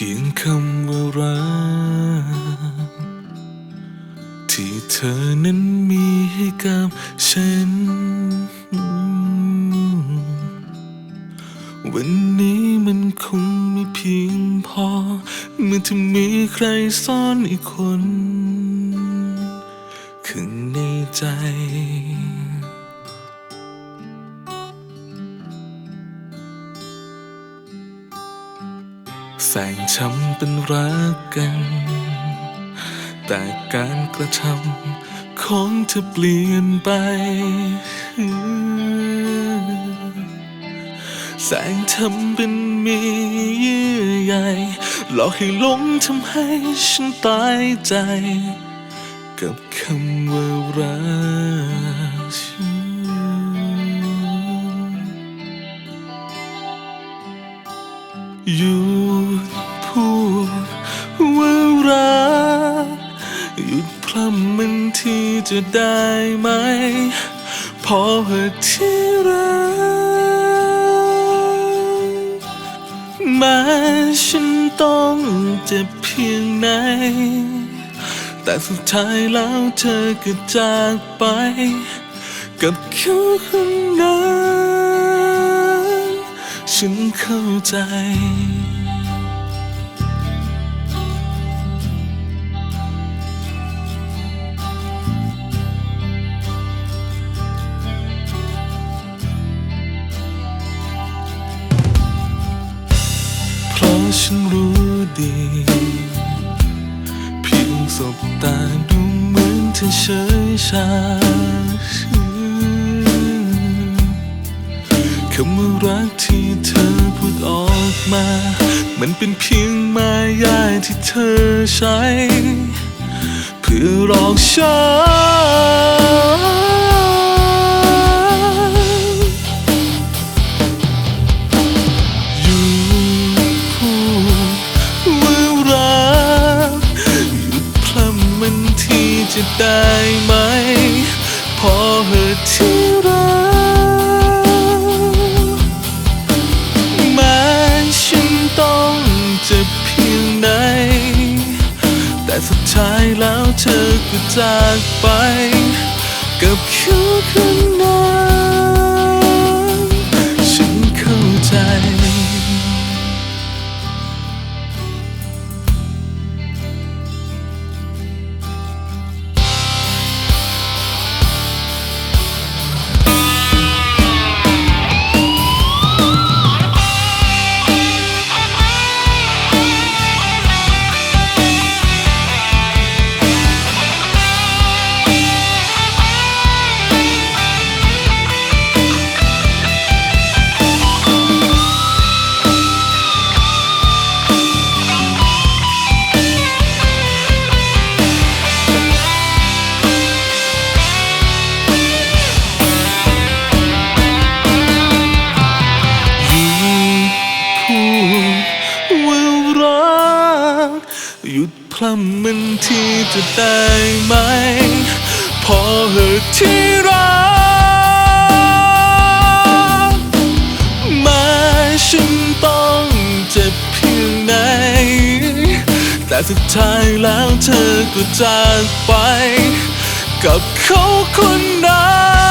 พียงคำว่ารักที่เธอนั้นมีให้กับฉันวันนี้มันคงไม่เพียงพอเมื่อจะมีใครซ่อนอีกคนข้างในใจแสงช้ำเป็นรักกันแต่การกระทำของเธอเปลี่ยนไปแสงทำเป็นมีเยื่อใยหลอกให้หลงทำให้ฉันตายใจกับคำว่ารักหยุดพูดว่ารักหยุดพร่ำมันที่จะได้ไหมพอเหอะที่รักแม้ฉันต้องเจ็บเพียงไหนแต่สุดท้ายแล้วเธอก็จากไปกับเขาคนนั้นฉันเข้าใจเพราะฉันรู้ดีเพียงสบตาดูเหมือนเธอเฉยชาคำว่ารักที่เธอพูดออกมามันเป็นเพียงมายาที่เธอใช้เพื่อหลอกฉันอยู่พูดว่ารักหยุดพร่ำมันที่จะได้ไหมพอเหอะที่รักต้องเจ็บเพียงไหนแต่สุดท้ายแล้วเธอก็จากไปกับเขาคนนั้นฉันเข้าใจหยุดพร่ำมันที่จะได้ไหมพอเหอะที่รักแม้ฉันต้องเจ็บเพียงไหนแต่สุดท้ายแล้วเธอก็จากไปกับเขาคนนั้น